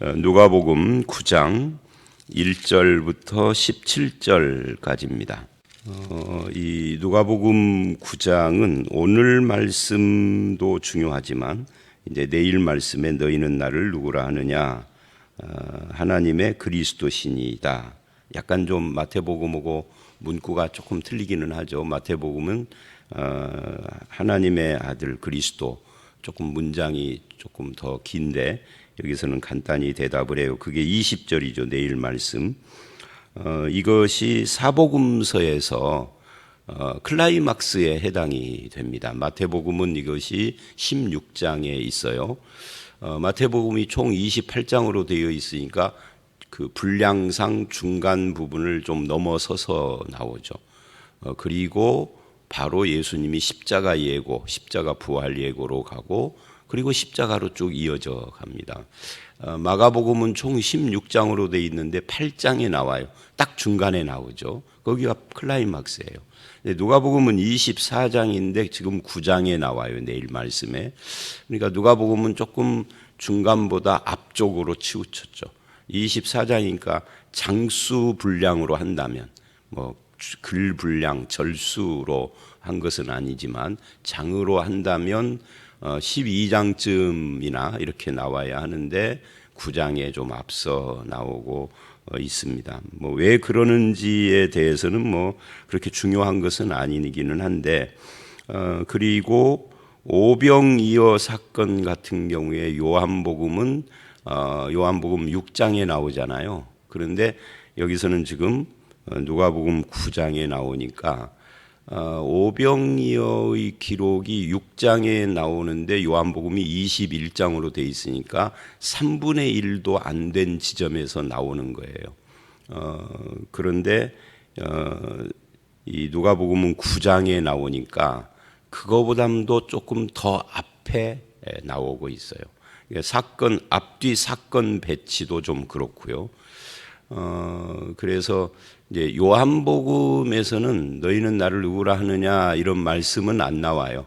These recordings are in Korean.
누가복음 9장 1절부터 17절까지입니다. 이 누가복음 9장은 오늘 말씀도 중요하지만 이제 내일 말씀에 너희는 나를 누구라 하느냐, 하나님의 그리스도시니이다. 약간 좀 마태복음하고 문구가 조금 틀리기는 하죠. 마태복음은 하나님의 아들 그리스도, 조금 문장이 조금 더 긴데 여기서는 간단히 대답을 해요. 그게 20절이죠. 내일 말씀. 이것이 사복음서에서 클라이막스에 해당이 됩니다. 마태복음은 이것이 16장에 있어요. 마태복음이 총 28장으로 되어 있으니까 그 분량상 중간 부분을 좀 넘어서서 나오죠. 그리고 바로 예수님이 십자가 예고, 십자가 부활 예고로 가고, 그리고 십자가로 쭉 이어져 갑니다. 마가복음은 총 16장으로 되어 있는데 8장에 나와요. 딱 중간에 나오죠. 거기가 클라이막스예요. 누가복음은 24장인데 지금 9장에 나와요. 내일 말씀에. 그러니까 누가복음은 조금 중간보다 앞쪽으로 치우쳤죠. 24장이니까 장수 분량으로 한다면, 글 분량, 절수로 한 것은 아니지만 장으로 한다면 12장쯤이나 이렇게 나와야 하는데 9장에 좀 앞서 나오고 있습니다. 왜 그러는지에 대해서는 그렇게 중요한 것은 아니기는 한데, 그리고 오병이어 사건 같은 경우에 요한복음 6장에 나오잖아요. 그런데 여기서는 지금 누가복음 9장에 나오니까 오병이어의 기록이 6장에 나오는데 요한복음이 21장으로 돼 있으니까 3분의 1도 안 된 지점에서 나오는 거예요. 그런데 이 누가복음은 9장에 나오니까 그거보다도 조금 더 앞에 나오고 있어요. 사건, 앞뒤 사건 배치도 좀 그렇고요. 그래서 이제 요한복음에서는 너희는 나를 누구라 하느냐 이런 말씀은 안 나와요.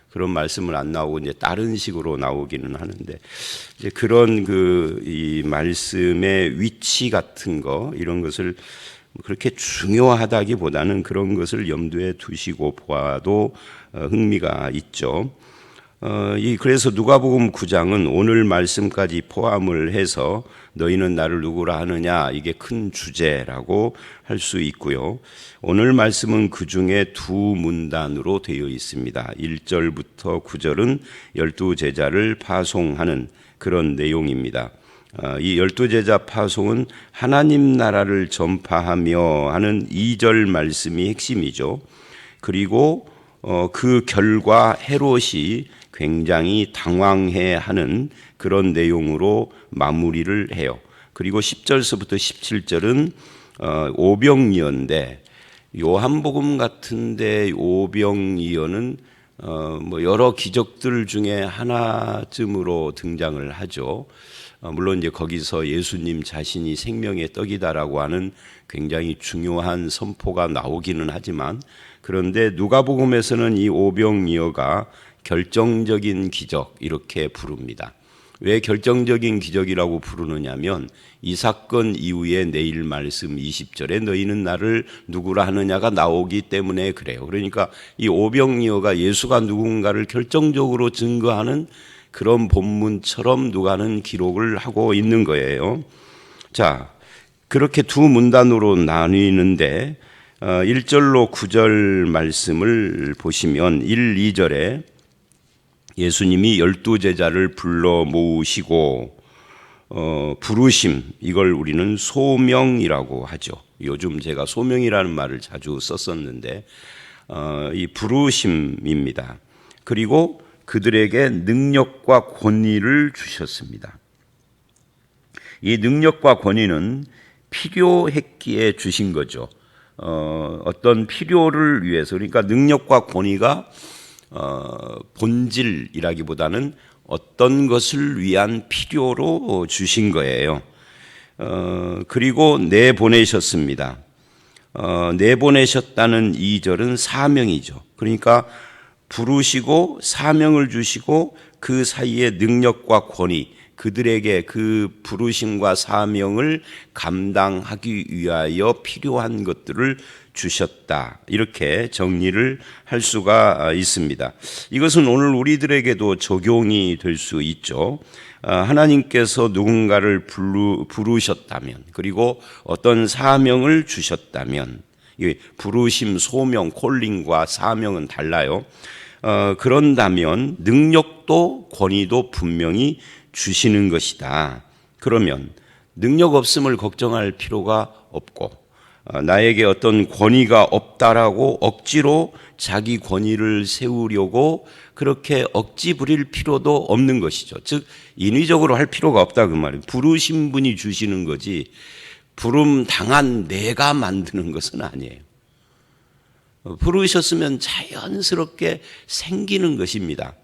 그런 말씀은 안 나오고 이제 다른 식으로 나오기는 하는데, 이제 그런 이 말씀의 위치 같은 거, 이런 것을 그렇게 중요하다기보다는 그런 것을 염두에 두시고 보아도 흥미가 있죠. 그래서 누가복음 9장은 오늘 말씀까지 포함을 해서 너희는 나를 누구라 하느냐, 이게 큰 주제라고 할 수 있고요. 오늘 말씀은 그 중에 두 문단으로 되어 있습니다. 1절부터 9절은 12제자를 파송하는 그런 내용입니다. 이 12제자 파송은 하나님 나라를 전파하며 하는 2절 말씀이 핵심이죠. 그리고 그 결과 헤롯이 굉장히 당황해하는 그런 내용으로 마무리를 해요. 그리고 10절서부터 17절은 오병이어인데, 요한복음 같은데 오병이어는 여러 기적들 중에 하나쯤으로 등장을 하죠. 물론 이제 거기서 예수님 자신이 생명의 떡이다라고 하는 굉장히 중요한 선포가 나오기는 하지만, 그런데 누가복음에서는 이 오병이어가 결정적인 기적 이렇게 부릅니다. 왜 결정적인 기적이라고 부르느냐면 이 사건 이후에 내일 말씀 20절에 너희는 나를 누구라 하느냐가 나오기 때문에 그래요. 그러니까 이 오병이어가 예수가 누군가를 결정적으로 증거하는 그런 본문처럼 누가는 기록을 하고 있는 거예요. 자, 그렇게 두 문단으로 나뉘는데 1절로 9절 말씀을 보시면 1, 2절에 예수님이 12제자를 불러 모으시고 부르심, 이걸 우리는 소명이라고 하죠. 요즘 제가 소명이라는 말을 자주 썼었는데 이 부르심입니다. 그리고 그들에게 능력과 권위를 주셨습니다. 이 능력과 권위는 필요했기에 주신 거죠. 어떤 필요를 위해서, 그러니까 능력과 권위가 본질이라기보다는 어떤 것을 위한 필요로 주신 거예요. 그리고 내보내셨습니다. 내보내셨다는 2절은 사명이죠. 그러니까 부르시고 사명을 주시고 그 사이에 능력과 권위, 그들에게 그 부르심과 사명을 감당하기 위하여 필요한 것들을 주셨다. 이렇게 정리를 할 수가 있습니다. 이것은 오늘 우리들에게도 적용이 될 수 있죠. 하나님께서 누군가를 부르셨다면, 그리고 어떤 사명을 주셨다면, 부르심, 소명, 콜링과 사명은 달라요. 그런다면 능력도 권위도 분명히 주시는 것이다. 그러면 능력 없음을 걱정할 필요가 없고, 나에게 어떤 권위가 없다라고 억지로 자기 권위를 세우려고 그렇게 억지 부릴 필요도 없는 것이죠. 즉 인위적으로 할 필요가 없다 그 말이에요. 부르신 분이 주시는 거지 부름 당한 내가 만드는 것은 아니에요. 부르셨으면 자연스럽게 생기는 것입니다.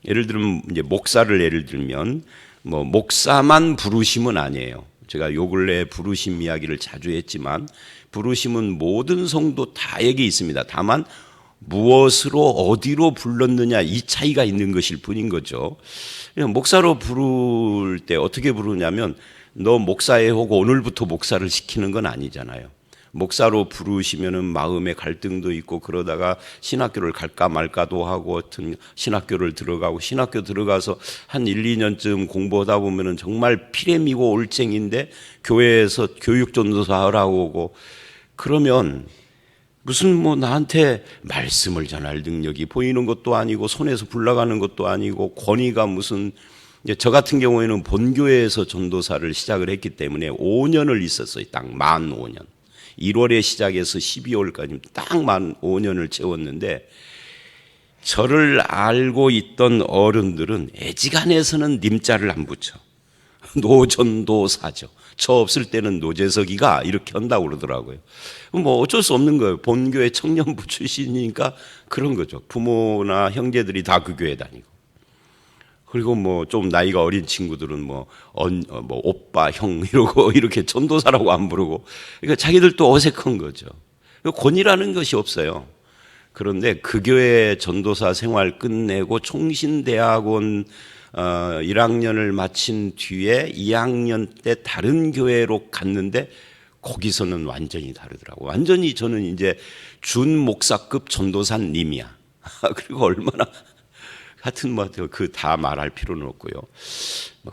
예를 들면 이제 목사를 예를 들면 목사만 부르심은 아니에요. 제가 요 근래 부르심 이야기를 자주 했지만 부르심은 모든 성도 다에게 있습니다. 다만 무엇으로 어디로 불렀느냐 이 차이가 있는 것일 뿐인 거죠. 목사로 부를 때 어떻게 부르냐면 너 목사에 오고 오늘부터 목사를 시키는 건 아니잖아요. 목사로 부르시면은 마음의 갈등도 있고 그러다가 신학교를 갈까 말까도 하고 하여튼 신학교를 들어가고 신학교 들어가서 한 1, 2년쯤 공부하다 보면은 정말 피레미고 올챙인데 교회에서 교육전도사 하라고 오고 그러면 무슨 나한테 말씀을 전할 능력이 보이는 것도 아니고 손에서 불나가는 것도 아니고 권위가 무슨 저 같은 경우에는 본교회에서 전도사를 시작을 했기 때문에 5년을 있었어요. 딱 만 5년. 1월에 시작해서 12월까지 딱 만 5년을 채웠는데 저를 알고 있던 어른들은 애지간해서는 님자를 안 붙여. 노전도사죠. 저 없을 때는 노재석이가 이렇게 한다고 그러더라고요. 어쩔 수 없는 거예요. 본교회 청년부 출신이니까 그런 거죠. 부모나 형제들이 다 그 교회 다니고. 그리고 좀 나이가 어린 친구들은 오빠, 형 이러고 이렇게 전도사라고 안 부르고. 그러니까 자기들도 어색한 거죠. 권위라는 것이 없어요. 그런데 그 교회 전도사 생활 끝내고 총신대학원 1학년을 마친 뒤에 2학년 때 다른 교회로 갔는데 거기서는 완전히 다르더라고요. 완전히 저는 이제 준 목사급 전도사님이야. 그리고 얼마나 하여튼 그 다 말할 필요는 없고요.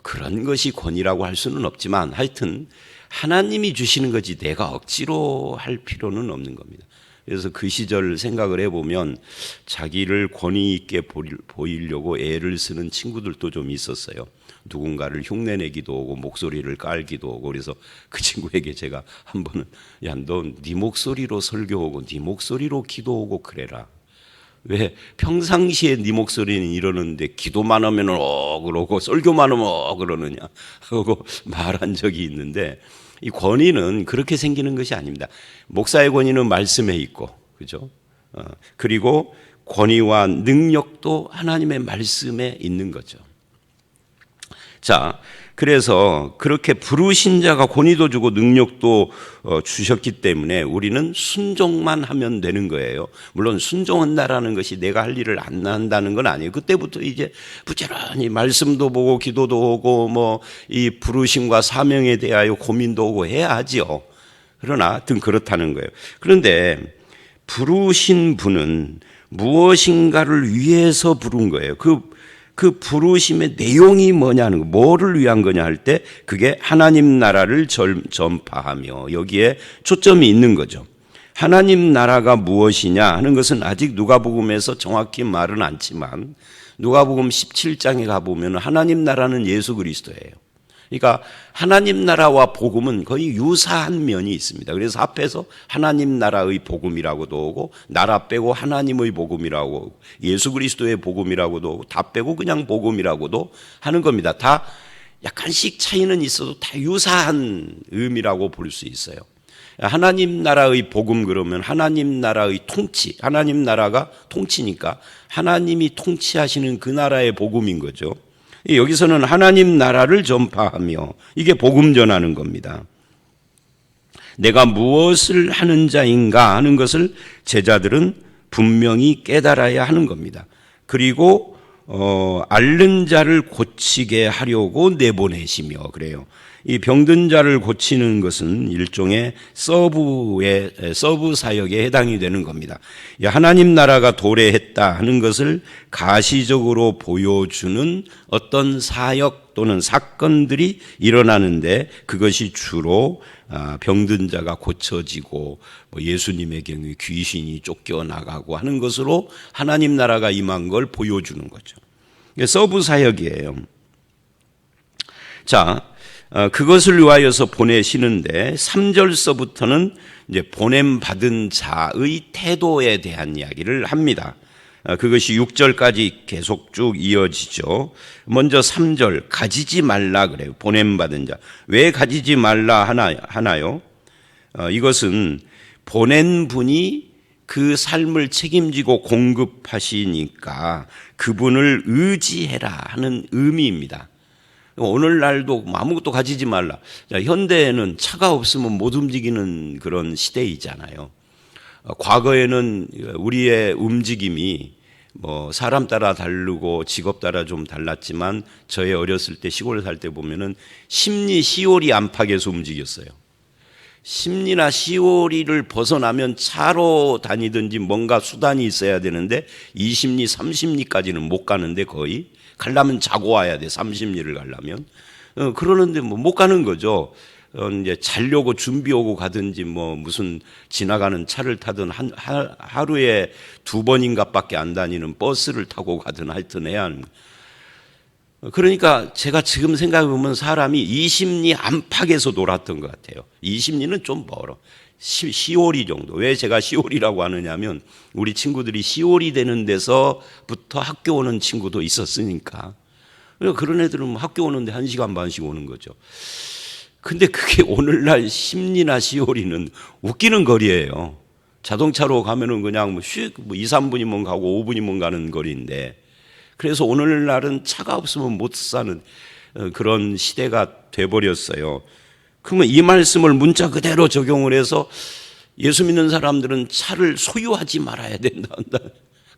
그런 것이 권위라고 할 수는 없지만 하여튼 하나님이 주시는 거지 내가 억지로 할 필요는 없는 겁니다. 그래서 그 시절 생각을 해보면 자기를 권위 있게 보이려고 애를 쓰는 친구들도 좀 있었어요. 누군가를 흉내내기도 하고 목소리를 깔기도 하고. 그래서 그 친구에게 제가 한 번은 야, 너 네 목소리로 설교하고 네 목소리로 기도하고 그래라. 왜 평상시에 네 목소리는 이러는데 기도만 하면 그러고 설교만 하면 그러느냐 하고 말한 적이 있는데, 이 권위는 그렇게 생기는 것이 아닙니다. 목사의 권위는 말씀에 있고, 그죠? 그리고 권위와 능력도 하나님의 말씀에 있는 거죠. 자, 그래서 그렇게 부르신 자가 권위도 주고 능력도 주셨기 때문에 우리는 순종만 하면 되는 거예요. 물론 순종한다라는 것이 내가 할 일을 안 한다는 건 아니에요. 그때부터 이제 부지런히 말씀도 보고 기도도 하고 이 부르심과 사명에 대하여 고민도 하고 해야지요. 그러나 하여튼 그렇다는 거예요. 그런데 부르신 분은 무엇인가를 위해서 부른 거예요. 그 부르심의 내용이 뭐냐는 거, 뭐를 위한 거냐 할 때 그게 하나님 나라를 전파하며, 여기에 초점이 있는 거죠. 하나님 나라가 무엇이냐 하는 것은 아직 누가복음에서 정확히 말은 않지만 누가복음 17장에 가보면 하나님 나라는 예수 그리스도예요. 그러니까 하나님 나라와 복음은 거의 유사한 면이 있습니다. 그래서 앞에서 하나님 나라의 복음이라고도 하고 나라 빼고 하나님의 복음이라고 하고 예수 그리스도의 복음이라고도 하고 다 빼고 그냥 복음이라고도 하는 겁니다. 다 약간씩 차이는 있어도 다 유사한 의미라고 볼 수 있어요. 하나님 나라의 복음 그러면 하나님 나라의 통치, 하나님 나라가 통치니까 하나님이 통치하시는 그 나라의 복음인 거죠. 여기서는 하나님 나라를 전파하며, 이게 복음 전하는 겁니다. 내가 무엇을 하는 자인가 하는 것을 제자들은 분명히 깨달아야 하는 겁니다. 그리고 앓는 자를 고치게 하려고 내보내시며 그래요. 이 병든 자를 고치는 것은 일종의 서브 사역에 해당이 되는 겁니다. 하나님 나라가 도래했다 하는 것을 가시적으로 보여주는 어떤 사역 또는 사건들이 일어나는데 그것이 주로 병든 자가 고쳐지고 예수님의 경우에 귀신이 쫓겨나가고 하는 것으로 하나님 나라가 임한 걸 보여주는 거죠. 서브 사역이에요. 자, 그것을 위하여서 보내시는데 3절서부터는 이제 보냄 받은 자의 태도에 대한 이야기를 합니다. 그것이 6절까지 계속 쭉 이어지죠. 먼저 3절 가지지 말라 그래요. 보냄 받은 자. 왜 가지지 말라 하나요? 이것은 보낸 분이 그 삶을 책임지고 공급하시니까 그분을 의지해라 하는 의미입니다. 오늘날도 아무것도 가지지 말라. 자, 현대에는 차가 없으면 못 움직이는 그런 시대이잖아요. 과거에는 우리의 움직임이 사람 따라 다르고 직업 따라 좀 달랐지만 저의 어렸을 때 시골에 살 때 보면은 심리 시오리 안팎에서 움직였어요. 심리나 시오리를 벗어나면 차로 다니든지 뭔가 수단이 있어야 되는데 20리, 30리까지는 못 가는데 거의 가려면 자고 와야 돼. 30리를 가려면. 그러는데 못 가는 거죠. 이제 자려고 준비하고 가든지 무슨 지나가는 차를 타든 하루에 2번인가 밖에 안 다니는 버스를 타고 가든 하여튼 해야 하는 거예요. 그러니까 제가 지금 생각해보면 사람이 20리 안팎에서 놀았던 것 같아요. 20리는 좀 멀어. 시오리 정도. 왜 제가 시오리라고 하느냐면 우리 친구들이 시오리 되는 데서부터 학교 오는 친구도 있었으니까. 그런 애들은 학교 오는데 1시간 반씩 오는 거죠. 근데 그게 오늘날 10리나 시오리는 웃기는 거리예요. 자동차로 가면은 그냥 2, 3분이면 가고 5분이면 가는 거리인데 그래서 오늘날은 차가 없으면 못 사는 그런 시대가 돼버렸어요. 그러면 이 말씀을 문자 그대로 적용을 해서 예수 믿는 사람들은 차를 소유하지 말아야 된다.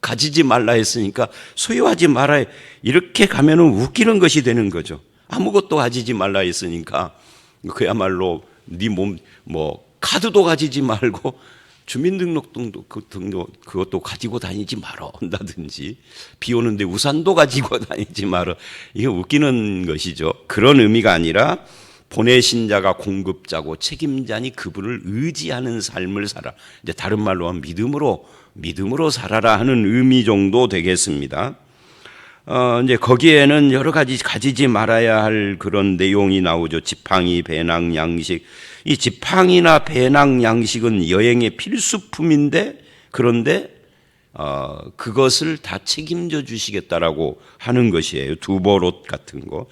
가지지 말라 했으니까 소유하지 말아야 이렇게 가면은 웃기는 것이 되는 거죠. 아무것도 가지지 말라 했으니까 그야말로 네 몸 카드도 가지지 말고 주민등록증도 그것도 가지고 다니지 말어 한다든지 비 오는데 우산도 가지고 다니지 말어. 이게 웃기는 것이죠. 그런 의미가 아니라 보내신 자가 공급자고 책임자니 그분을 의지하는 삶을 살아. 이제 다른 말로 하면 믿음으로 살아라 하는 의미 정도 되겠습니다. 이제 거기에는 여러 가지 가지지 말아야 할 그런 내용이 나오죠. 지팡이, 배낭, 양식. 이 지팡이나 배낭, 양식은 여행의 필수품인데 그런데 그것을 다 책임져 주시겠다라고 하는 것이에요. 두보롯 같은 거.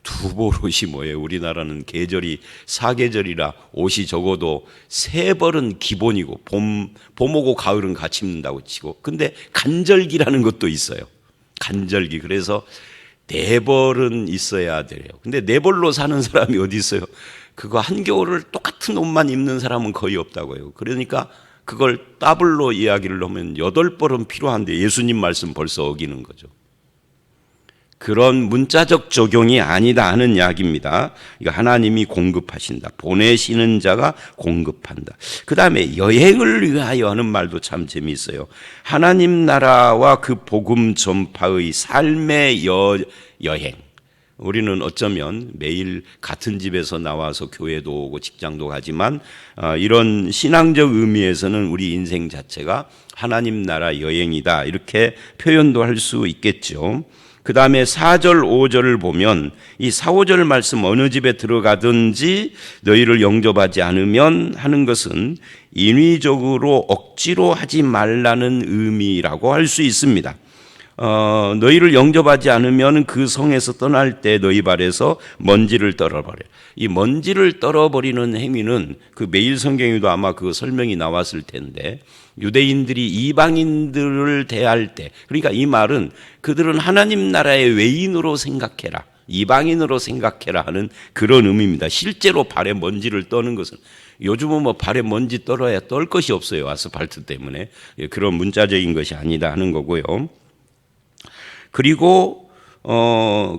두보롯이 뭐예요? 우리나라는 계절이 4계절이라 옷이 적어도 3벌은 기본이고 봄오고 가을은 같이 입는다고 치고 근데 간절기라는 것도 있어요. 간절기. 그래서 4벌은 있어야 돼요. 근데 4벌로 사는 사람이 어디 있어요? 그거 한겨울을 똑같은 옷만 입는 사람은 거의 없다고요. 그러니까 그걸 더블로 이야기를 하면 8벌은 필요한데 예수님 말씀 벌써 어기는 거죠. 그런 문자적 적용이 아니다 하는 이야기입니다. 이거 하나님이 공급하신다. 보내시는 자가 공급한다. 그 다음에 여행을 위하여 하는 말도 참 재미있어요. 하나님 나라와 그 복음 전파의 삶의 여행. 우리는 어쩌면 매일 같은 집에서 나와서 교회도 오고 직장도 가지만 이런 신앙적 의미에서는 우리 인생 자체가 하나님 나라 여행이다. 이렇게 표현도 할 수 있겠죠. 그 다음에 4절, 5절을 보면 이 4, 5절 말씀 어느 집에 들어가든지 너희를 영접하지 않으면 하는 것은 인위적으로 억지로 하지 말라는 의미라고 할 수 있습니다. 너희를 영접하지 않으면 그 성에서 떠날 때 너희 발에서 먼지를 떨어버려. 이 먼지를 떨어버리는 행위는 그 매일 성경에도 아마 그 설명이 나왔을 텐데 유대인들이 이방인들을 대할 때 그러니까 이 말은 그들은 하나님 나라의 외인으로 생각해라. 이방인으로 생각해라 하는 그런 의미입니다. 실제로 발에 먼지를 떠는 것은 요즘은 발에 먼지 떨어야 떨 것이 없어요. 아스팔트 때문에. 그런 문자적인 것이 아니다 하는 거고요. 그리고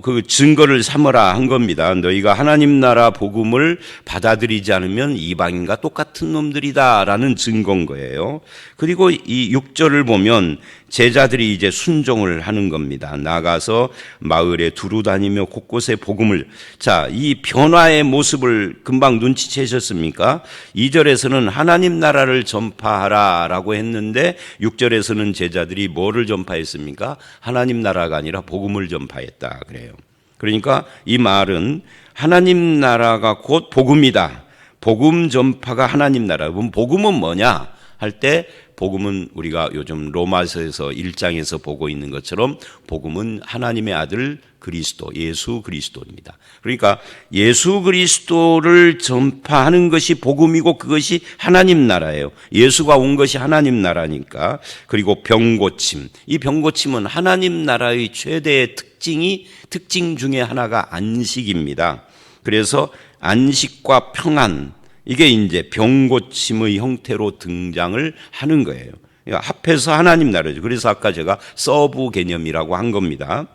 그 증거를 삼으라 한 겁니다. 너희가 하나님 나라 복음을 받아들이지 않으면 이방인과 똑같은 놈들이다라는 증거인 거예요. 그리고 이 6절을 보면 제자들이 이제 순종을 하는 겁니다. 나가서 마을에 두루 다니며 곳곳에 복음을. 자, 이 변화의 모습을 금방 눈치채셨습니까? 2절에서는 하나님 나라를 전파하라라고 했는데 6절에서는 제자들이 뭐를 전파했습니까? 하나님 나라가 아니라 복음을 전파했다 그래요. 그러니까 이 말은 하나님 나라가 곧 복음이다. 복음 전파가 하나님 나라. 그럼 복음은 뭐냐 할 때 복음은 우리가 요즘 로마서에서 1장에서 보고 있는 것처럼 복음은 하나님의 아들 그리스도, 예수 그리스도입니다. 그러니까 예수 그리스도를 전파하는 것이 복음이고 그것이 하나님 나라예요. 예수가 온 것이 하나님 나라니까. 그리고 병고침. 이 병고침은 하나님 나라의 최대의 특징 중에 하나가 안식입니다. 그래서 안식과 평안, 이게 이제 병고침의 형태로 등장을 하는 거예요. 그러니까 합해서 하나님 나라죠. 그래서 아까 제가 서브 개념이라고 한 겁니다.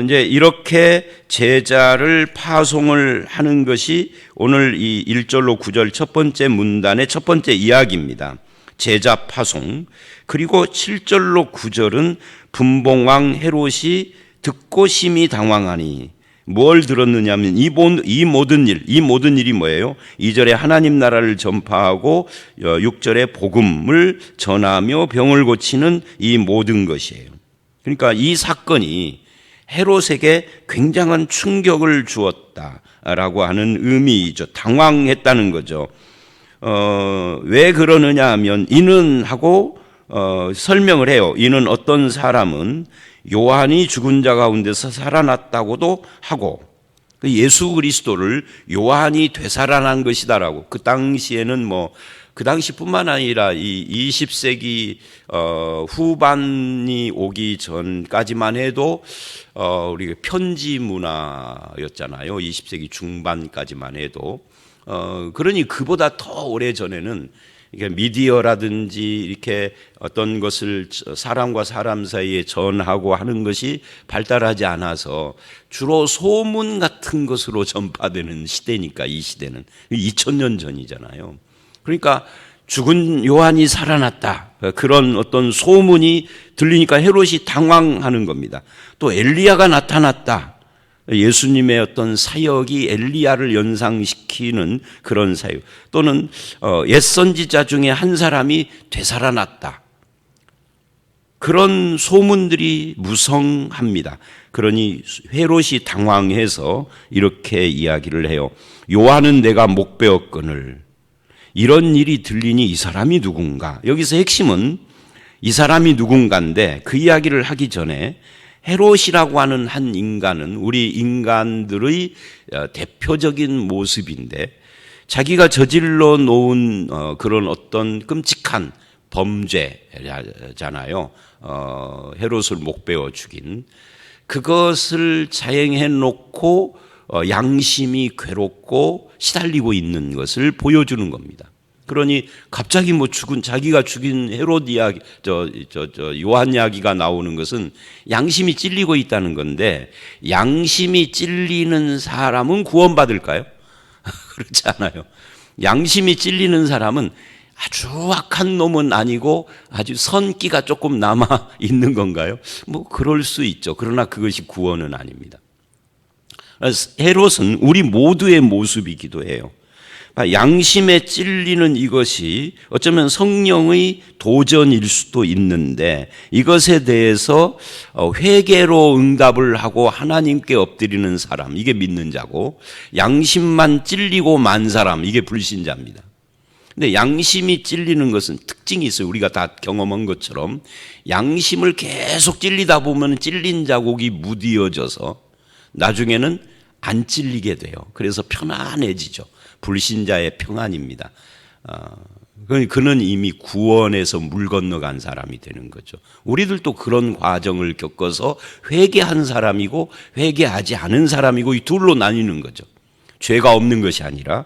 이제 이렇게 제자를 파송을 하는 것이 오늘 이 1절로 9절 첫 번째 문단의 첫 번째 이야기입니다. 제자 파송. 그리고 7절로 9절은 분봉왕 헤롯이 듣고 심히 당황하니 뭘 들었느냐 하면 이 모든 일이 뭐예요? 2절에 하나님 나라를 전파하고 6절에 복음을 전하며 병을 고치는 이 모든 것이에요. 그러니까 이 사건이 헤롯에게 굉장한 충격을 주었다라고 하는 의미이죠. 당황했다는 거죠. 왜 그러느냐 하면 이는 하고 설명을 해요. 이는 어떤 사람은 요한이 죽은 자 가운데서 살아났다고도 하고 예수 그리스도를 요한이 되살아난 것이다라고. 그 당시에는 그 당시뿐만 아니라 이 20세기 후반이 오기 전까지만 해도 우리 편지 문화였잖아요. 20세기 중반까지만 해도. 그러니 그보다 더 오래 전에는 이게 미디어라든지 이렇게 어떤 것을 사람과 사람 사이에 전하고 하는 것이 발달하지 않아서 주로 소문 같은 것으로 전파되는 시대니까 이 시대는 2000년 전이잖아요. 그러니까 죽은 요한이 살아났다. 그런 어떤 소문이 들리니까 헤롯이 당황하는 겁니다. 또 엘리야가 나타났다. 예수님의 어떤 사역이 엘리야를 연상시키는 그런 사역. 또는 옛 선지자 중에 한 사람이 되살아났다. 그런 소문들이 무성합니다. 그러니 헤롯이 당황해서 이렇게 이야기를 해요. 요한은 내가 목 베었거늘 이런 일이 들리니 이 사람이 누군가. 여기서 핵심은 이 사람이 누군가인데 그 이야기를 하기 전에 헤롯이라고 하는 한 인간은 우리 인간들의 대표적인 모습인데 자기가 저질러 놓은 그런 어떤 끔찍한 범죄잖아요. 헤롯을 목베어 죽인 그것을 자행해 놓고 양심이 괴롭고 시달리고 있는 것을 보여주는 겁니다. 그러니 갑자기 자기가 죽인 헤롯 이야기, 요한 이야기가 나오는 것은 양심이 찔리고 있다는 건데, 양심이 찔리는 사람은 구원받을까요? 그렇지 않아요. 양심이 찔리는 사람은 아주 악한 놈은 아니고 아주 선기가 조금 남아 있는 건가요? 그럴 수 있죠. 그러나 그것이 구원은 아닙니다. 헤롯은 우리 모두의 모습이기도 해요. 양심에 찔리는 이것이 어쩌면 성령의 도전일 수도 있는데 이것에 대해서 회개로 응답을 하고 하나님께 엎드리는 사람, 이게 믿는 자고, 양심만 찔리고 만 사람, 이게 불신자입니다. 근데 양심이 찔리는 것은 특징이 있어요. 우리가 다 경험한 것처럼 양심을 계속 찔리다 보면 찔린 자국이 무디어져서 나중에는 안 찔리게 돼요. 그래서 편안해지죠. 불신자의 평안입니다. 그는 이미 구원에서 물 건너간 사람이 되는 거죠. 우리들도 그런 과정을 겪어서 회개한 사람이고 회개하지 않은 사람이고 이 둘로 나뉘는 거죠. 죄가 없는 것이 아니라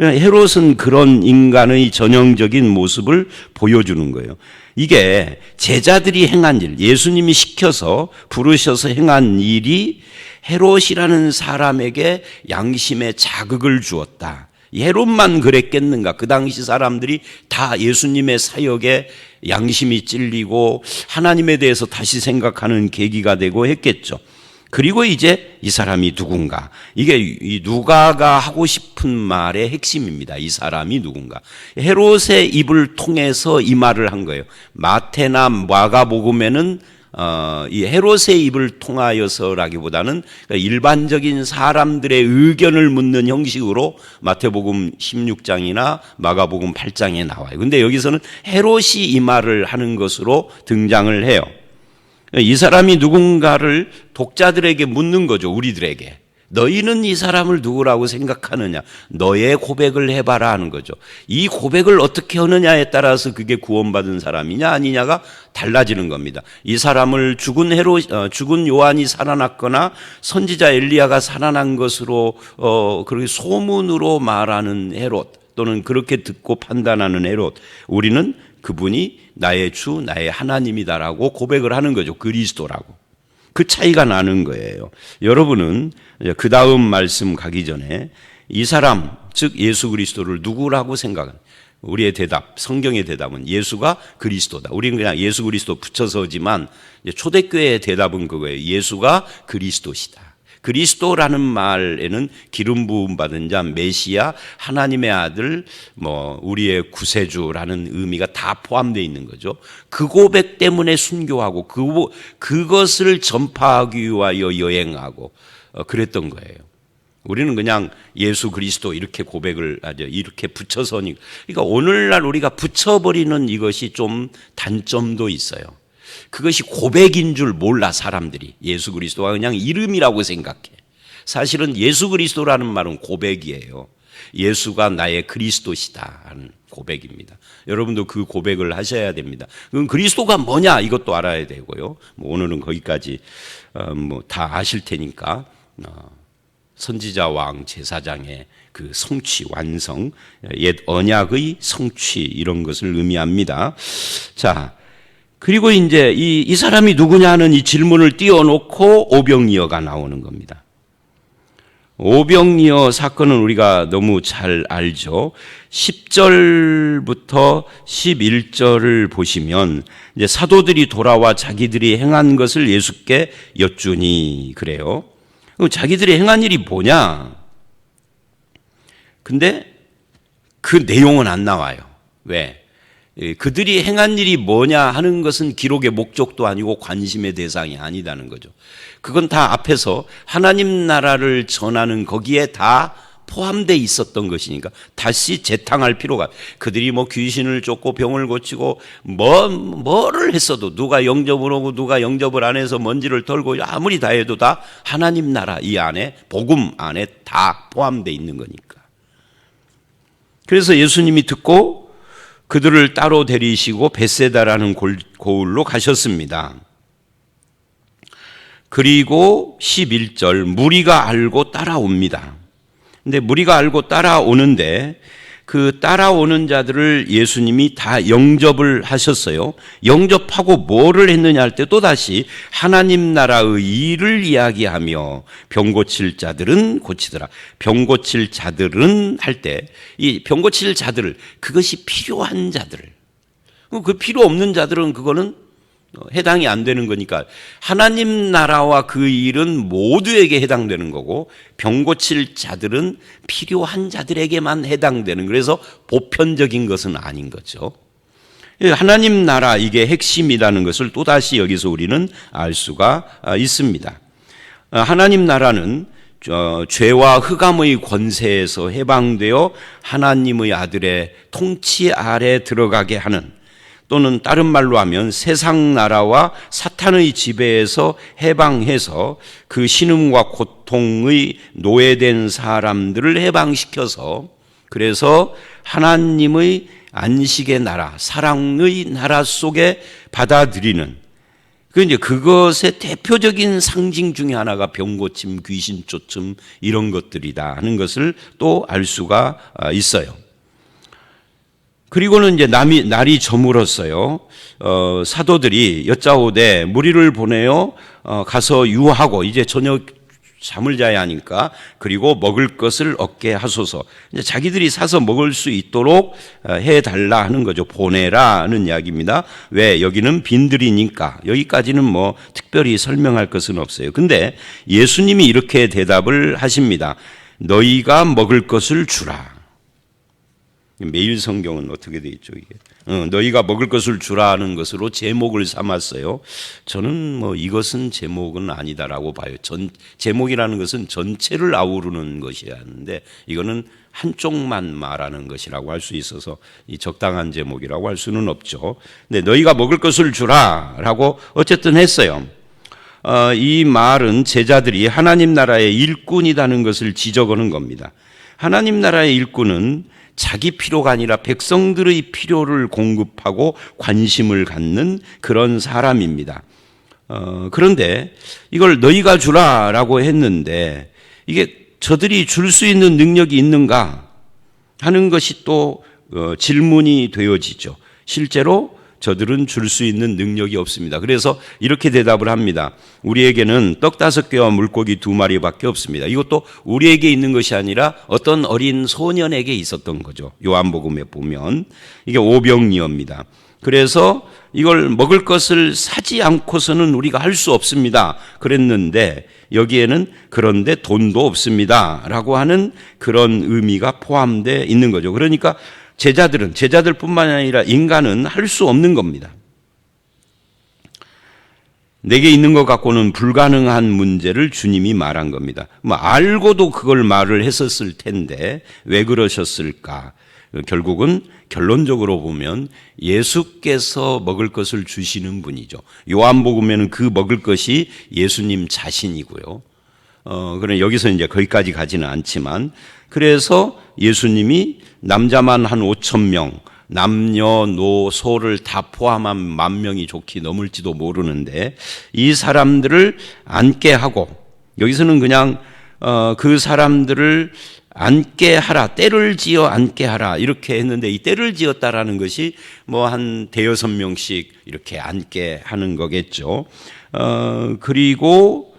헤롯은 그런 인간의 전형적인 모습을 보여주는 거예요. 이게 제자들이 행한 일, 예수님이 시켜서 부르셔서 행한 일이 헤롯이라는 사람에게 양심의 자극을 주었다. 헤롯만 그랬겠는가? 그 당시 사람들이 다 예수님의 사역에 양심이 찔리고 하나님에 대해서 다시 생각하는 계기가 되고 했겠죠. 그리고 이제 이 사람이 누군가, 이게 이 누가가 하고 싶은 말의 핵심입니다. 이 사람이 누군가. 헤롯의 입을 통해서 이 말을 한 거예요. 마태나 마가복음에는 이 헤롯의 입을 통하여서라기보다는 일반적인 사람들의 의견을 묻는 형식으로 마태복음 16장이나 마가복음 8장에 나와요. 근데 여기서는 헤롯이 이 말을 하는 것으로 등장을 해요. 이 사람이 누군가를 독자들에게 묻는 거죠. 우리들에게. 너희는 이 사람을 누구라고 생각하느냐? 너의 고백을 해봐라 하는 거죠. 이 고백을 어떻게 하느냐에 따라서 그게 구원받은 사람이냐 아니냐가 달라지는 겁니다. 이 사람을 죽은 요한이 살아났거나 선지자 엘리야가 살아난 것으로 그렇게 소문으로 말하는 헤롯, 또는 그렇게 듣고 판단하는 헤롯, 우리는 그분이 나의 주, 나의 하나님이다라고 고백을 하는 거죠. 그리스도라고. 그 차이가 나는 거예요. 여러분은 그 다음 말씀 가기 전에 이 사람, 즉 예수 그리스도를 누구라고 생각하는, 우리의 대답, 성경의 대답은 예수가 그리스도다. 우리는 그냥 예수 그리스도 붙여서지만 초대교회의 대답은 그거예요. 예수가 그리스도시다. 그리스도라는 말에는 기름 부음 받은 자, 메시아, 하나님의 아들, 우리의 구세주라는 의미가 다 포함되어 있는 거죠. 그 고백 때문에 순교하고 그것을 전파하기 위하여 여행하고 그랬던 거예요. 우리는 그냥 예수 그리스도 이렇게 고백을 하죠. 이렇게 붙여서니. 그러니까 오늘날 우리가 붙여버리는 이것이 좀 단점도 있어요. 그것이 고백인 줄 몰라 사람들이. 예수 그리스도가 그냥 이름이라고 생각해. 사실은 예수 그리스도라는 말은 고백이에요. 예수가 나의 그리스도시다 하는 고백입니다. 여러분도 그 고백을 하셔야 됩니다. 그럼 그리스도가 뭐냐 이것도 알아야 되고요. 오늘은 거기까지 다 아실 테니까 선지자 왕 제사장의 그 성취 완성, 옛 언약의 성취 이런 것을 의미합니다. 자, 그리고 이제 이 사람이 누구냐 하는 이 질문을 띄워놓고 오병이어가 나오는 겁니다. 오병이어 사건은 우리가 너무 잘 알죠. 10절부터 11절을 보시면 이제 사도들이 돌아와 자기들이 행한 것을 예수께 여쭈니 그래요. 자기들이 행한 일이 뭐냐? 근데 그 내용은 안 나와요. 왜? 그들이 행한 일이 뭐냐 하는 것은 기록의 목적도 아니고 관심의 대상이 아니다는 거죠. 그건 다 앞에서 하나님 나라를 전하는 거기에 다 포함되어 있었던 것이니까 다시 재탕할 필요가. 그들이 귀신을 쫓고 병을 고치고 뭐를 했어도 누가 영접을 오고 누가 영접을 안 해서 먼지를 털고 아무리 다 해도 다 하나님 나라 이 안에 복음 안에 다 포함되어 있는 거니까. 그래서 예수님이 듣고 그들을 따로 데리시고 벳세다라는 고을로 가셨습니다. 그리고 11절 무리가 알고 따라옵니다. 근데 무리가 알고 따라오는데 그 따라오는 자들을 예수님이 다 영접을 하셨어요. 영접하고 뭐를 했느냐 할 때 또다시 하나님 나라의 일을 이야기하며 병 고칠 자들은 고치더라. 병 고칠 자들은 할 때 이 병 고칠 자들을 그것이 필요한 자들. 그 필요 없는 자들은 그거는 해당이 안 되는 거니까 하나님 나라와 그 일은 모두에게 해당되는 거고 병 고칠 자들은 필요한 자들에게만 해당되는, 그래서 보편적인 것은 아닌 거죠. 하나님 나라 이게 핵심이라는 것을 또다시 여기서 우리는 알 수가 있습니다. 하나님 나라는 죄와 흑암의 권세에서 해방되어 하나님의 아들의 통치 아래 들어가게 하는, 또는 다른 말로 하면 세상 나라와 사탄의 지배에서 해방해서 그 신음과 고통의 노예된 사람들을 해방시켜서 그래서 하나님의 안식의 나라, 사랑의 나라 속에 받아들이는 이제 그것의 대표적인 상징 중에 하나가 병고침, 귀신 쫓음 이런 것들이다 하는 것을 또 알 수가 있어요. 그리고는 이제 날이 저물었어요. 사도들이 여짜오되 무리를 보내어 가서 유하고 이제 저녁 잠을 자야 하니까 그리고 먹을 것을 얻게 하소서. 이제 자기들이 사서 먹을 수 있도록 해달라 하는 거죠. 보내라는 이야기입니다. 왜? 여기는 빈들이니까. 여기까지는 뭐 특별히 설명할 것은 없어요. 근데 예수님이 이렇게 대답을 하십니다. 너희가 먹을 것을 주라. 매일 성경은 어떻게 돼 있죠, 이게? 너희가 먹을 것을 주라는 것으로 제목을 삼았어요. 저는 뭐 이것은 제목은 아니다라고 봐요. 제목이라는 것은 전체를 아우르는 것이야 하는데 이거는 한쪽만 말하는 것이라고 할 수 있어서 이 적당한 제목이라고 할 수는 없죠. 근데 너희가 먹을 것을 주라라고 어쨌든 했어요. 이 말은 제자들이 하나님 나라의 일꾼이라는 것을 지적하는 겁니다. 하나님 나라의 일꾼은 자기 필요가 아니라 백성들의 필요를 공급하고 관심을 갖는 그런 사람입니다. 그런데 이걸 너희가 주라라고 했는데 이게 저들이 줄 수 있는 능력이 있는가 하는 것이 또 질문이 되어지죠. 실제로 저들은 줄 수 있는 능력이 없습니다. 그래서 이렇게 대답을 합니다. 우리에게는 떡 5개와 물고기 2마리밖에 없습니다. 이것도 우리에게 있는 것이 아니라 어떤 어린 소년에게 있었던 거죠. 요한복음에 보면 이게 오병이어입니다. 그래서 이걸 먹을 것을 사지 않고서는 우리가 할 수 없습니다. 그랬는데 여기에는 그런데 돈도 없습니다. 라고 하는 그런 의미가 포함되어 있는 거죠. 그러니까 제자들뿐만 아니라 인간은 할 수 없는 겁니다. 내게 있는 것 갖고는 불가능한 문제를 주님이 말한 겁니다. 알고도 그걸 말을 했었을 텐데 왜 그러셨을까? 결국은 결론적으로 보면 예수께서 먹을 것을 주시는 분이죠. 요한복음에는 그 먹을 것이 예수님 자신이고요. 그럼 여기서 이제 거기까지 가지는 않지만 그래서 예수님이 남자만 한 5,000명, 남녀노소를 다 포함한 10,000명이 좋게 넘을지도 모르는데 이 사람들을 앉게 하고 여기서는 그냥 그 사람들을 앉게 하라, 때를 지어 앉게 하라 이렇게 했는데 이 때를 지었다라는 것이 뭐 한 5-6명씩 이렇게 앉게 하는 거겠죠. 그리고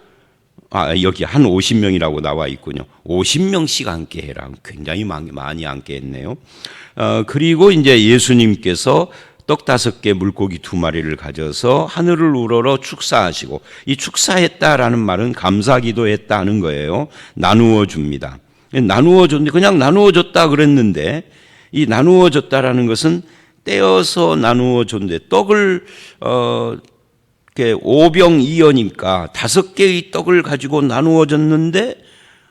여기 한 50명이라고 나와 있군요. 50명씩 앉게 해라. 굉장히 많이 앉게 했네요. 그리고 이제 예수님께서 떡 5개 물고기 2마리를 가져서 하늘을 우러러 축사하시고 이 축사했다라는 말은 감사기도 했다는 거예요. 나누어 줍니다. 나누어 줬는데 그냥 나누어 줬다 그랬는데 이 나누어 줬다라는 것은 떼어서 나누어 줬는데 떡을 5병2어니까 5개의 떡을 가지고 나누어 줬는데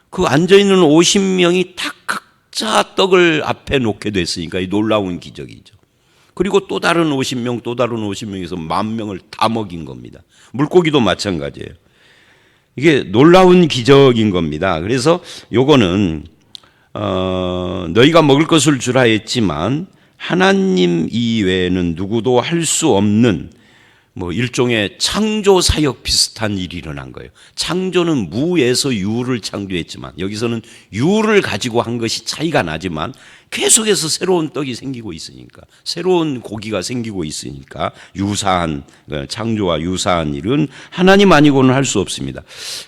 그 앉아있는 50명이 다 각자 떡을 앞에 놓게 됐으니까 이 놀라운 기적이죠. 그리고 또 다른 50명, 또 다른 50명에서 10,000명을 다 먹인 겁니다. 물고기도 마찬가지예요. 이게 놀라운 기적인 겁니다. 그래서 요거는 너희가 먹을 것을 주라 했지만 하나님 이외에는 누구도 할 수 없는 뭐 일종의 창조 사역 비슷한 일이 일어난 거예요. 창조는 무에서 유를 창조했지만 여기서는 유를 가지고 한 것이 차이가 나지만 계속해서 새로운 떡이 생기고 있으니까 새로운 고기가 생기고 있으니까 유사한 창조와 유사한 일은 하나님 아니고는 할 수 없습니다.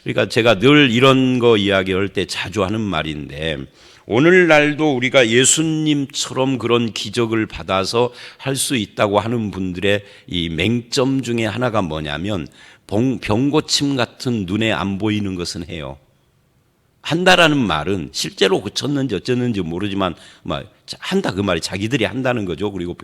그러니까 제가 늘 이런 거 이야기할 때 자주 하는 말인데 오늘날도 우리가 예수님처럼 그런 기적을 받아서 할 수 있다고 하는 분들의 이 맹점 중에 하나가 뭐냐면 병고침 같은 눈에 안 보이는 것은 해요. 한다라는 말은 실제로 고쳤는지 어쨌는지 모르지만 한다 그 말이 자기들이 한다는 거죠. 그리고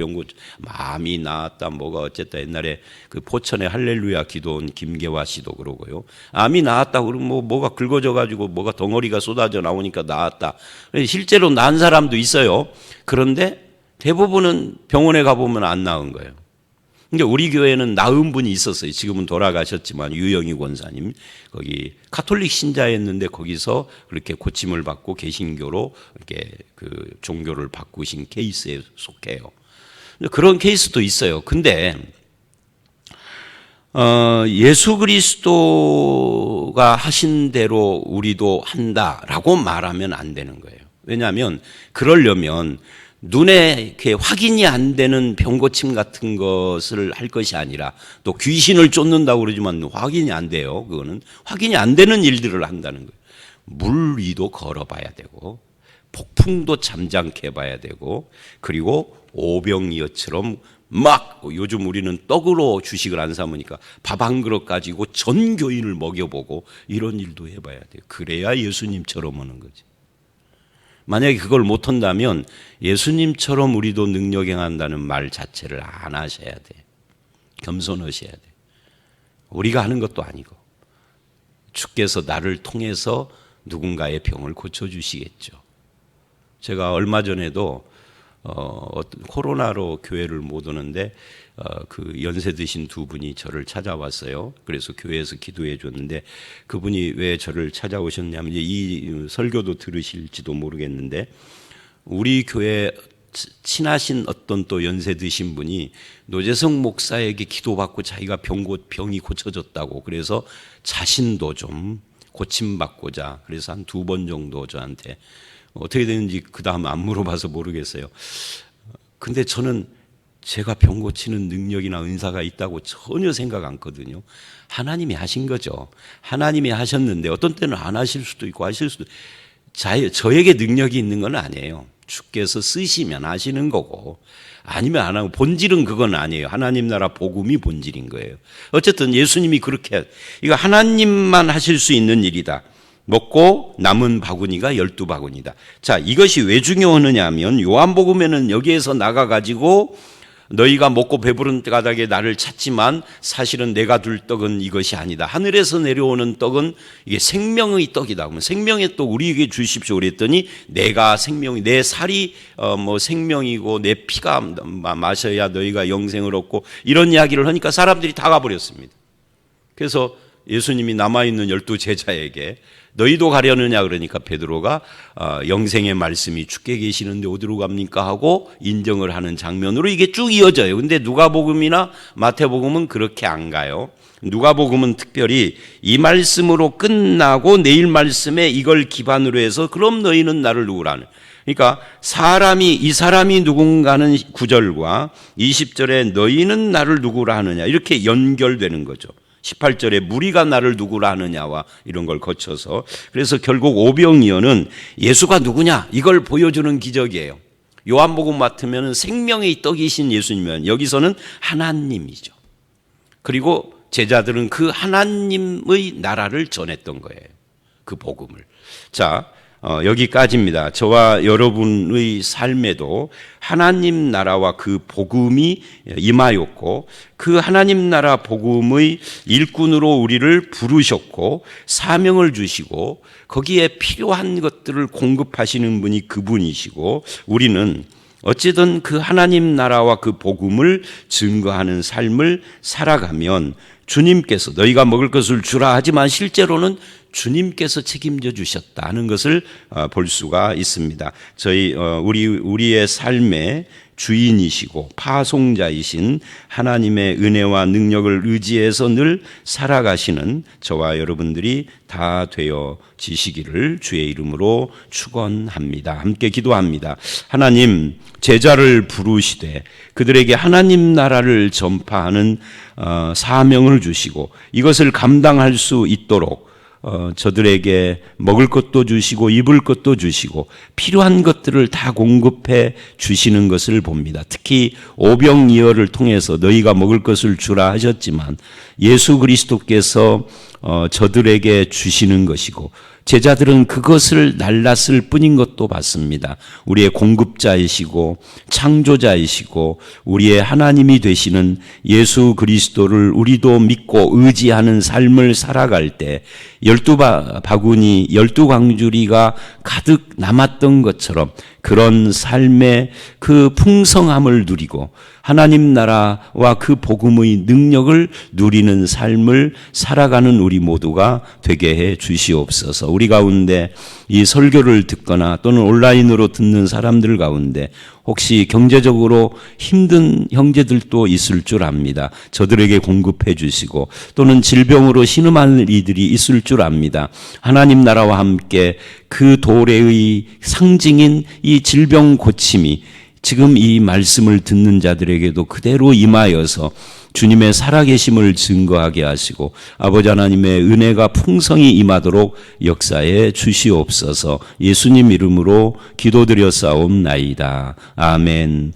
마음이 나았다 뭐가 어쨌다 옛날에 그 포천의 할렐루야 기도원 김계화 씨도 그러고요. 암이 나았다 그러면 뭐가 긁어져 가지고 뭐가 덩어리가 쏟아져 나오니까 나았다. 실제로 난 사람도 있어요. 그런데 대부분은 병원에 가보면 안 나은 거예요. 그러니까 우리 교회는 나은 분이 있었어요. 지금은 돌아가셨지만 유영희 권사님 거기 가톨릭 신자였는데 거기서 그렇게 고침을 받고 개신교로 이렇게 그 종교를 바꾸신 케이스에 속해요. 그런 케이스도 있어요. 근데 예수 그리스도가 하신 대로 우리도 한다라고 말하면 안 되는 거예요. 왜냐하면 그러려면 눈에 이렇게 확인이 안 되는 병고침 같은 것을 할 것이 아니라, 또 귀신을 쫓는다고 그러지만 확인이 안 돼요. 그거는 확인이 안 되는 일들을 한다는 거예요. 물 위도 걸어봐야 되고, 폭풍도 잠잠케 봐야 되고, 그리고 오병이어처럼 막, 요즘 우리는 떡으로 주식을 안 삼으니까 밥 한 그릇 가지고 전 교인을 먹여보고 이런 일도 해봐야 돼요. 그래야 예수님처럼 하는 거지. 만약에 그걸 못한다면 예수님처럼 우리도 능력 행한다는 말 자체를 안 하셔야 돼. 겸손하셔야 돼. 우리가 하는 것도 아니고 주께서 나를 통해서 누군가의 병을 고쳐주시겠죠. 제가 얼마 전에도 코로나로 교회를 못 오는데 그 연세 드신 두 분이 저를 찾아왔어요. 그래서 교회에서 기도해 줬는데, 그분이 왜 저를 찾아오셨냐면, 이 설교도 들으실지도 모르겠는데, 우리 교회 친하신 어떤 또 연세 드신 분이 노재성 목사에게 기도받고 자기가 병이 고쳐졌다고, 그래서 자신도 좀 고침받고자, 그래서 한 2번 정도 저한테 어떻게 되는지 그 다음 안 물어봐서 모르겠어요. 근데 저는 제가 병 고치는 능력이나 은사가 있다고 전혀 생각 않거든요. 하나님이 하신 거죠. 하나님이 하셨는데 어떤 때는 안 하실 수도 있고 하실 수도 있고, 저에게 능력이 있는 건 아니에요. 주께서 쓰시면 하시는 거고, 아니면 안 하고, 본질은 그건 아니에요. 하나님 나라 복음이 본질인 거예요. 어쨌든 예수님이 그렇게, 이거 하나님만 하실 수 있는 일이다. 먹고 남은 바구니가 12바구니다. 자, 이것이 왜 중요하느냐 하면, 요한복음에는 여기에서 나가가지고 너희가 먹고 배부른 까닭에 나를 찾지만 사실은 내가 둘 떡은 이것이 아니다. 하늘에서 내려오는 떡은 이게 생명의 떡이다. 그러면 생명의 떡 우리에게 주십시오 그랬더니, 내가 생명이, 내 살이 생명이고 내 피가 마셔야 너희가 영생을 얻고, 이런 이야기를 하니까 사람들이 다 가버렸습니다. 그래서 예수님이 남아있는 12제자에게 너희도 가려느냐 그러니까 베드로가 영생의 말씀이 주께 계시는데 어디로 갑니까 하고 인정을 하는 장면으로 이게 쭉 이어져요. 근데 누가복음이나 마태복음은 그렇게 안 가요. 누가복음은 특별히 이 말씀으로 끝나고 내일 말씀에 이걸 기반으로 해서 그럼 너희는 나를 누구라는, 그러니까 이 사람이 누군가는 9절과 20절에 너희는 나를 누구라 하느냐 이렇게 연결되는 거죠. 18절에 무리가 나를 누구라 하느냐와 이런 걸 거쳐서, 그래서 결국 오병이어는 예수가 누구냐 이걸 보여주는 기적이에요. 요한복음 맡으면 생명의 떡이신 예수님은 여기서는 하나님이죠. 그리고 제자들은 그 하나님의 나라를 전했던 거예요. 그 복음을. 자, 여기까지입니다. 저와 여러분의 삶에도 하나님 나라와 그 복음이 임하였고, 그 하나님 나라 복음의 일꾼으로 우리를 부르셨고 사명을 주시고 거기에 필요한 것들을 공급하시는 분이 그분이시고, 우리는 어찌든 그 하나님 나라와 그 복음을 증거하는 삶을 살아가면 주님께서 너희가 먹을 것을 주라 하지만 실제로는 주님께서 책임져 주셨다는 것을 볼 수가 있습니다. 우리의 삶의 주인이시고 파송자이신 하나님의 은혜와 능력을 의지해서 늘 살아가시는 저와 여러분들이 다 되어지시기를 주의 이름으로 축원합니다. 함께 기도합니다. 하나님, 제자를 부르시되 그들에게 하나님 나라를 전파하는 사명을 주시고 이것을 감당할 수 있도록 저들에게 먹을 것도 주시고 입을 것도 주시고 필요한 것들을 다 공급해 주시는 것을 봅니다. 특히 오병이어를 통해서 너희가 먹을 것을 주라 하셨지만 예수 그리스도께서 저들에게 주시는 것이고 제자들은 그것을 날랐을 뿐인 것도 봤습니다. 우리의 공급자이시고 창조자이시고 우리의 하나님이 되시는 예수 그리스도를 우리도 믿고 의지하는 삶을 살아갈 때 12바구니 12광주리가 가득 남았던 것처럼 그런 삶의 그 풍성함을 누리고 하나님 나라와 그 복음의 능력을 누리는 삶을 살아가는 우리 우리 모두가 되게 해 주시옵소서. 우리 가운데 이 설교를 듣거나 또는 온라인으로 듣는 사람들 가운데 혹시 경제적으로 힘든 형제들도 있을 줄 압니다. 저들에게 공급해 주시고 또는 질병으로 신음할 이들이 있을 줄 압니다. 하나님 나라와 함께 그 도래의 상징인 이 질병 고침이 지금 이 말씀을 듣는 자들에게도 그대로 임하여서 주님의 살아계심을 증거하게 하시고 아버지 하나님의 은혜가 풍성히 임하도록 역사해 주시옵소서. 예수님 이름으로 기도드렸사옵나이다. 아멘.